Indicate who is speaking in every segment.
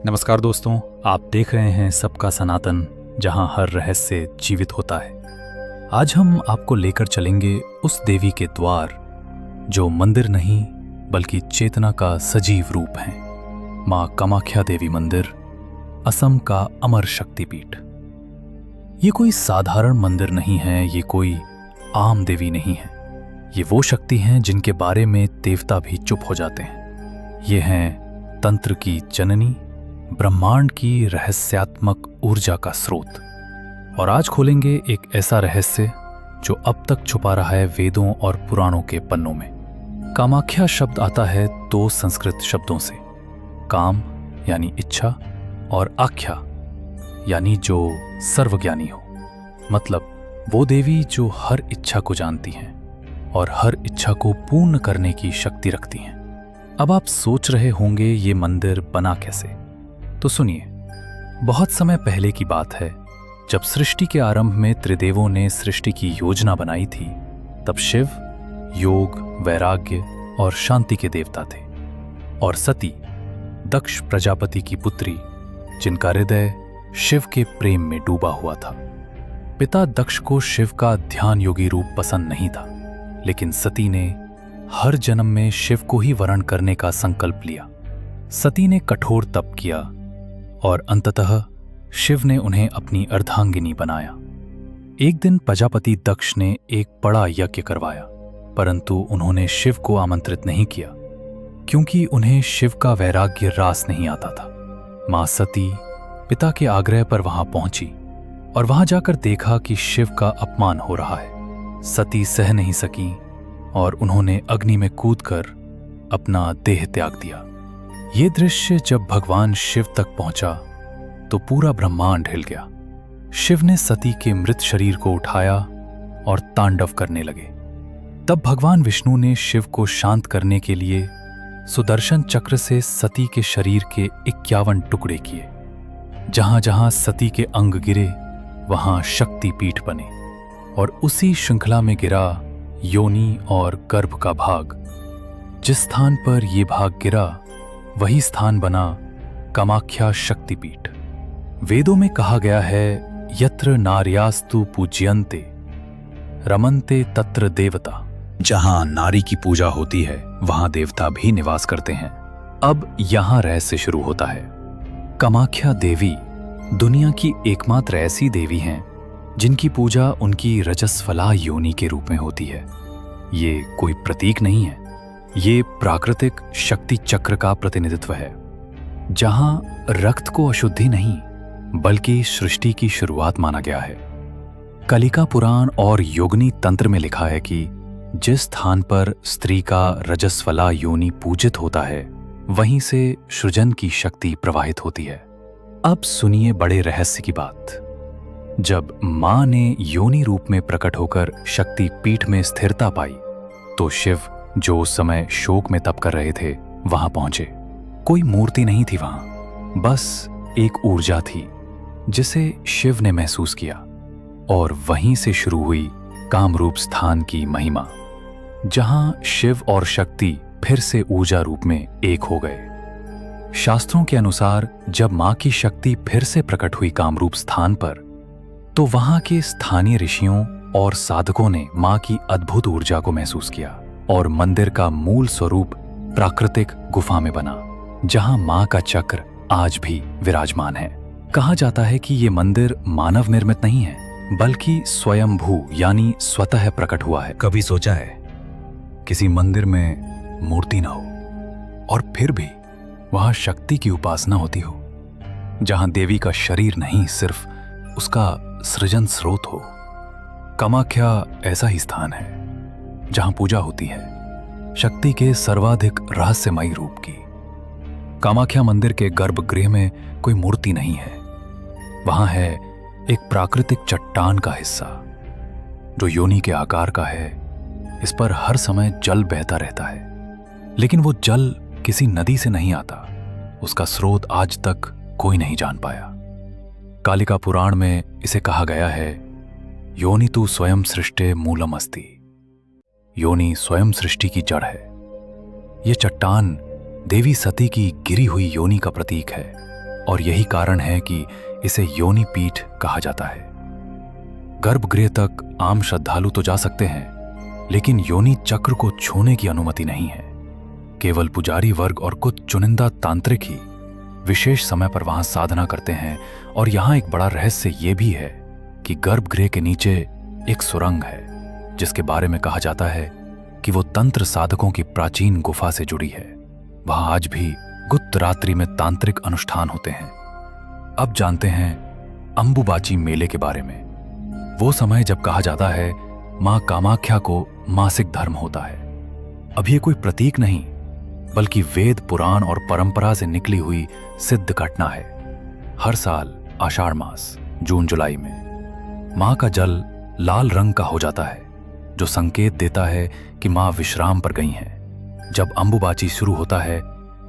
Speaker 1: नमस्कार दोस्तों, आप देख रहे हैं सबका सनातन, जहां हर रहस्य जीवित होता है। आज हम आपको लेकर चलेंगे उस देवी के द्वार जो मंदिर नहीं बल्कि चेतना का सजीव रूप है। मां कामाख्या देवी मंदिर, असम का अमर शक्तिपीठ। ये कोई साधारण मंदिर नहीं है, ये कोई आम देवी नहीं है। ये वो शक्ति हैं जिनके बारे में देवता भी चुप हो जाते हैं। ये हैं तंत्र की जननी, ब्रह्मांड की रहस्यात्मक ऊर्जा का स्रोत। और आज खोलेंगे एक ऐसा रहस्य जो अब तक छुपा रहा है वेदों और पुराणों के पन्नों में। कामाख्या शब्द आता है दो संस्कृत शब्दों से, काम यानी इच्छा और आख्या यानी जो सर्वज्ञानी हो। मतलब वो देवी जो हर इच्छा को जानती हैं और हर इच्छा को पूर्ण करने की शक्ति रखती हैं। अब आप सोच रहे होंगे ये मंदिर बना कैसे, तो सुनिए। बहुत समय पहले की बात है, जब सृष्टि के आरंभ में त्रिदेवों ने सृष्टि की योजना बनाई थी, तब शिव योग, वैराग्य और शांति के देवता थे, और सती दक्ष प्रजापति की पुत्री, जिनका हृदय शिव के प्रेम में डूबा हुआ था। पिता दक्ष को शिव का ध्यान योगी रूप पसंद नहीं था, लेकिन सती ने हर जन्म में शिव को ही वरण करने का संकल्प लिया। सती ने कठोर तप किया और अंततः शिव ने उन्हें अपनी अर्धांगिनी बनाया। एक दिन प्रजापति दक्ष ने एक बड़ा यज्ञ करवाया, परंतु उन्होंने शिव को आमंत्रित नहीं किया, क्योंकि उन्हें शिव का वैराग्य रास नहीं आता था। मां सती पिता के आग्रह पर वहां पहुंची और वहां जाकर देखा कि शिव का अपमान हो रहा है। सती सह नहीं सकी और उन्होंने अग्नि में कूदकर अपना देह त्याग दिया। ये दृश्य जब भगवान शिव तक पहुंचा तो पूरा ब्रह्मांड हिल गया। शिव ने सती के मृत शरीर को उठाया और तांडव करने लगे। तब भगवान विष्णु ने शिव को शांत करने के लिए सुदर्शन चक्र से सती के शरीर के 51 टुकड़े किए। जहां जहां सती के अंग गिरे वहां शक्तिपीठ बने, और उसी श्रृंखला में गिरा योनि और गर्भ का भाग। जिस स्थान पर यह भाग गिरा वही स्थान बना कामाख्या शक्तिपीठ। वेदों में कहा गया है, यत्र नार्यास्तु पूज्यन्ते रमन्ते तत्र देवता। जहां नारी की पूजा होती है वहां देवता भी निवास करते हैं। अब यहां रहस्य शुरू होता है। कामाख्या देवी दुनिया की एकमात्र ऐसी देवी हैं जिनकी पूजा उनकी रजस्वला योनि के रूप में होती है। ये कोई प्रतीक नहीं है, ये प्राकृतिक शक्ति चक्र का प्रतिनिधित्व है, जहां रक्त को अशुद्धि नहीं बल्कि सृष्टि की शुरुआत माना गया है। कलिका पुराण और योगिनी तंत्र में लिखा है कि जिस स्थान पर स्त्री का रजस्वला योनि पूजित होता है वहीं से सृजन की शक्ति प्रवाहित होती है। अब सुनिए बड़े रहस्य की बात। जब मां ने योनि रूप में प्रकट होकर शक्ति पीठ में स्थिरता पाई तो शिव, जो उस समय शोक में तप कर रहे थे, वहां पहुंचे। कोई मूर्ति नहीं थी वहां, बस एक ऊर्जा थी जिसे शिव ने महसूस किया, और वहीं से शुरू हुई कामरूप स्थान की महिमा, जहां शिव और शक्ति फिर से ऊर्जा रूप में एक हो गए। शास्त्रों के अनुसार जब मां की शक्ति फिर से प्रकट हुई कामरूप स्थान पर, तो वहां के स्थानीय ऋषियों और साधकों ने मां की अद्भुत ऊर्जा को महसूस किया, और मंदिर का मूल स्वरूप प्राकृतिक गुफा में बना, जहां मां का चक्र आज भी विराजमान है। कहा जाता है कि ये मंदिर मानव निर्मित नहीं है, बल्कि स्वयंभू यानी स्वतः प्रकट हुआ है। कभी सोचा है किसी मंदिर में मूर्ति ना हो और फिर भी वहां शक्ति की उपासना होती हो, जहां देवी का शरीर नहीं, सिर्फ उसका सृजन स्रोत हो। कामाख्या ऐसा ही स्थान है जहां पूजा होती है शक्ति के सर्वाधिक रहस्यमयी रूप की। कामाख्या मंदिर के गर्भगृह में कोई मूर्ति नहीं है, वहां है एक प्राकृतिक चट्टान का हिस्सा जो योनि के आकार का है। इस पर हर समय जल बहता रहता है, लेकिन वो जल किसी नदी से नहीं आता, उसका स्रोत आज तक कोई नहीं जान पाया। कालिका पुराण में इसे कहा गया है, योनि तु स्वयं सृष्टे मूलम अस्ति। योनि स्वयं सृष्टि की जड़ है। यह चट्टान देवी सती की गिरी हुई योनि का प्रतीक है। और यही कारण है कि इसे योनि पीठ कहा जाता है। गर्भगृह तक आम श्रद्धालु तो जा सकते हैं, लेकिन योनि चक्र को छूने की अनुमति नहीं है। केवल पुजारी वर्ग और कुछ चुनिंदा तांत्रिक ही विशेष समय पर वहां साधना करते हैं। और यहां एक बड़ा रहस्य यह भी है कि गर्भगृह के नीचे एक सुरंग है, जिसके बारे में कहा जाता है कि वो तंत्र साधकों की प्राचीन गुफा से जुड़ी है। वहां आज भी गुप्त रात्रि में तांत्रिक अनुष्ठान होते हैं। अब जानते हैं अंबुबाची मेले के बारे में। वो समय जब कहा जाता है मां कामाख्या को मासिक धर्म होता है। अब ये कोई प्रतीक नहीं, बल्कि वेद पुराण और परंपरा से निकली हुई सिद्ध घटना है। हर साल आषाढ़ मास जून जुलाई में मां का जल लाल रंग का हो जाता है, जो संकेत देता है कि मां विश्राम पर गई हैं। जब अंबुबाची शुरू होता है,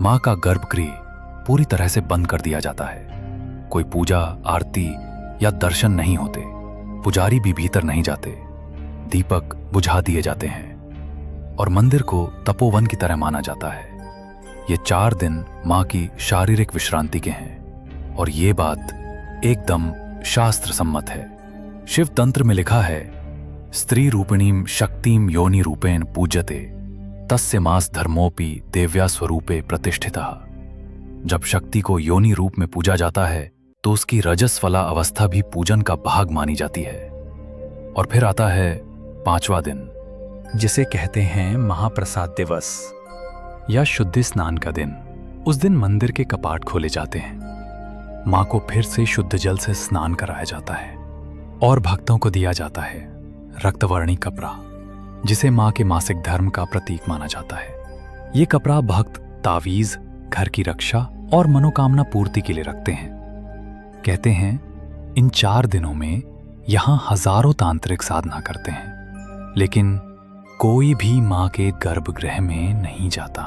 Speaker 1: मां का गर्भगृह पूरी तरह से बंद कर दिया जाता है। कोई पूजा आरती या दर्शन नहीं होते, पुजारी भी भीतर नहीं जाते, दीपक बुझा दिए जाते हैं और मंदिर को तपोवन की तरह माना जाता है। ये 4 दिन मां की शारीरिक विश्रांति के हैं और ये बात एकदम शास्त्र सम्मत है। शिव तंत्र में लिखा है, स्त्री रूपिणीम शक्तिम योनि रूपेण पूज्यते तस्य मास धर्मोपि देव्या स्वरूपे प्रतिष्ठितः। जब शक्ति को योनि रूप में पूजा जाता है तो उसकी रजस्वला अवस्था भी पूजन का भाग मानी जाती है। और फिर आता है 5वां दिन, जिसे कहते हैं महाप्रसाद दिवस या शुद्धि स्नान का दिन। उस दिन मंदिर के कपाट खोले जाते हैं, मां को फिर से शुद्ध जल से स्नान कराया जाता है और भक्तों को दिया जाता है रक्तवर्णी कपड़ा, जिसे मां के मासिक धर्म का प्रतीक माना जाता है। ये कपड़ा भक्त तावीज, घर की रक्षा और मनोकामना पूर्ति के लिए रखते हैं। कहते हैं इन 4 दिनों में यहां हजारों तांत्रिक साधना करते हैं, लेकिन कोई भी मां के गर्भगृह में नहीं जाता।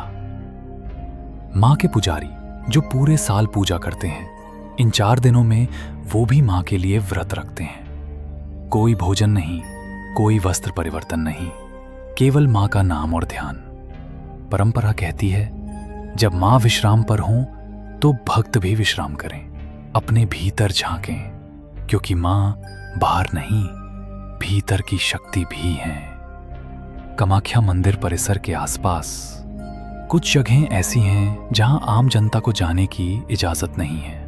Speaker 1: मां के पुजारी जो पूरे साल पूजा करते हैं, इन 4 दिनों में वो भी मां के लिए व्रत रखते हैं। कोई भोजन नहीं, कोई वस्त्र परिवर्तन नहीं, केवल मां का नाम और ध्यान। परंपरा कहती है जब मां विश्राम पर हों तो भक्त भी विश्राम करें, अपने भीतर झांकें, क्योंकि मां बाहर नहीं, भीतर की शक्ति भी है। कामाख्या मंदिर परिसर के आसपास कुछ जगहें ऐसी हैं जहां आम जनता को जाने की इजाजत नहीं है।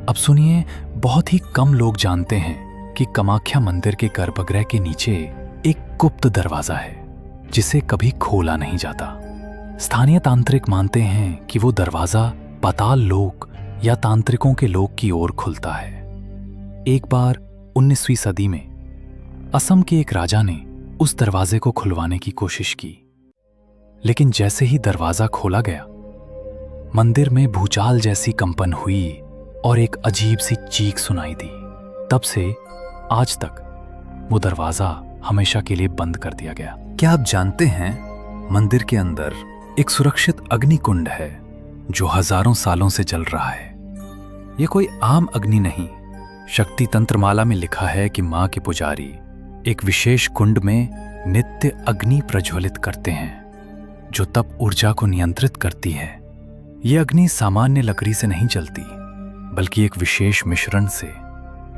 Speaker 1: अब सुनिए, बहुत ही कम लोग जानते हैं कि कामाख्या मंदिर के गर्भगृह के नीचे एक गुप्त दरवाजा है, जिसे कभी खोला नहीं जाता। स्थानीय तांत्रिक मानते हैं कि वो दरवाजा पाताल लोक या तांत्रिकों के लोक की ओर खुलता है। एक बार 19वीं सदी में असम के एक राजा ने उस दरवाजे को खुलवाने की कोशिश की, लेकिन जैसे ही दरवाजा खोला गया, मंदिर में भूचाल जैसी कंपन हुई और एक अजीब सी चीख सुनाई दी। तब से आज तक वो दरवाजा हमेशा के लिए बंद कर दिया गया। क्या आप जानते हैं, मंदिर के अंदर एक सुरक्षित अग्नि कुंड है जो हजारों सालों से जल रहा है। ये कोई आम अग्नि नहीं। शक्ति तंत्रमाला में लिखा है कि मां के पुजारी एक विशेष कुंड में नित्य अग्नि प्रज्वलित करते हैं, जो तप ऊर्जा को नियंत्रित करती है। ये अग्नि सामान्य लकड़ी से नहीं जलती, बल्कि एक विशेष मिश्रण से,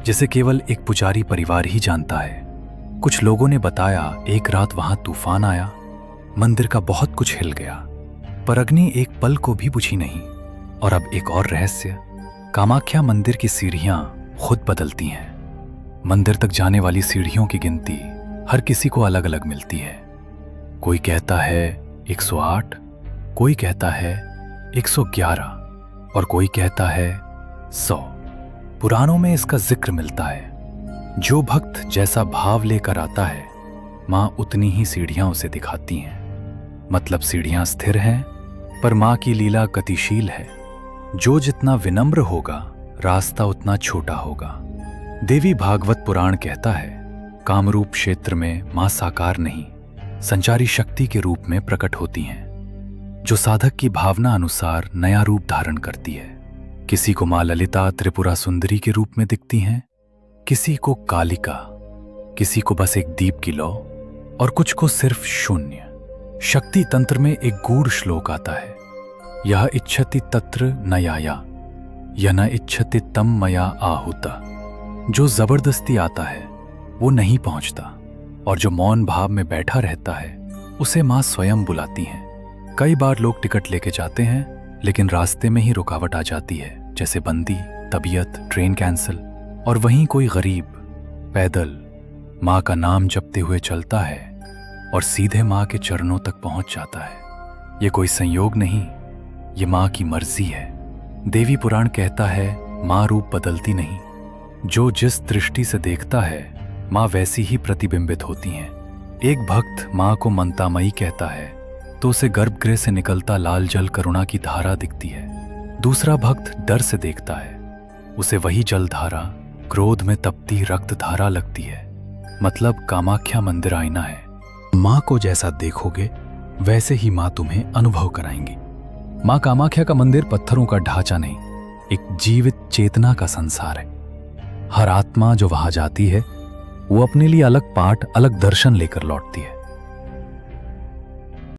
Speaker 1: जिसे केवल एक पुजारी परिवार ही जानता है। कुछ लोगों ने बताया एक रात वहां तूफान आया, मंदिर का बहुत कुछ हिल गया, पर अग्नि एक पल को भी बुझी नहीं। और अब एक और रहस्य, कामाख्या मंदिर की सीढ़ियां खुद बदलती हैं। मंदिर तक जाने वाली सीढ़ियों की गिनती हर किसी को अलग अलग मिलती है। कोई कहता है 108, कोई कहता है 111 और कोई कहता है 100। पुराणों में इसका जिक्र मिलता है। जो भक्त जैसा भाव लेकर आता है, मां उतनी ही सीढ़ियां उसे दिखाती हैं। मतलब सीढ़ियां स्थिर हैं, पर मां की लीला गतिशील है। जो जितना विनम्र होगा, रास्ता उतना छोटा होगा। देवी भागवत पुराण कहता है, कामरूप क्षेत्र में मां साकार नहीं, संचारी शक्ति के रूप में प्रकट होती हैं, जो साधक की भावना अनुसार नया रूप धारण करती है। किसी को मां ललिता त्रिपुरा सुंदरी के रूप में दिखती हैं, किसी को कालिका, किसी को बस एक दीप की लौ और कुछ को सिर्फ शून्य। शक्ति तंत्र में एक गूढ़ श्लोक आता है, यह इच्छति तत्र न याया, या न इच्छति तम मया आहुता। जो जबरदस्ती आता है वो नहीं पहुंचता, और जो मौन भाव में बैठा रहता है उसे माँ स्वयं बुलाती हैं। कई बार लोग टिकट लेके जाते हैं, लेकिन रास्ते में ही रुकावट आ जाती है, जैसे बंदी, तबीयत, ट्रेन कैंसिल। और वहीं कोई गरीब पैदल माँ का नाम जपते हुए चलता है और सीधे माँ के चरणों तक पहुंच जाता है। ये कोई संयोग नहीं, ये माँ की मर्जी है। देवी पुराण कहता है, माँ रूप बदलती नहीं। जो जिस दृष्टि से देखता है माँ वैसी ही प्रतिबिंबित होती हैं। एक भक्त माँ को ममतामयी कहता है तो उसे गर्भगृह से निकलता लाल जल करुणा की धारा दिखती है। दूसरा भक्त डर से देखता है, उसे वही जल धारा क्रोध में तपती रक्त धारा लगती है। मतलब कामाख्या मंदिर आईना है। माँ को जैसा देखोगे वैसे ही माँ तुम्हें अनुभव कराएंगी। माँ कामाख्या का मंदिर पत्थरों का ढांचा नहीं, एक जीवित चेतना का संसार है। हर आत्मा जो वहां जाती है वो अपने लिए अलग पाठ, अलग दर्शन लेकर लौटती है।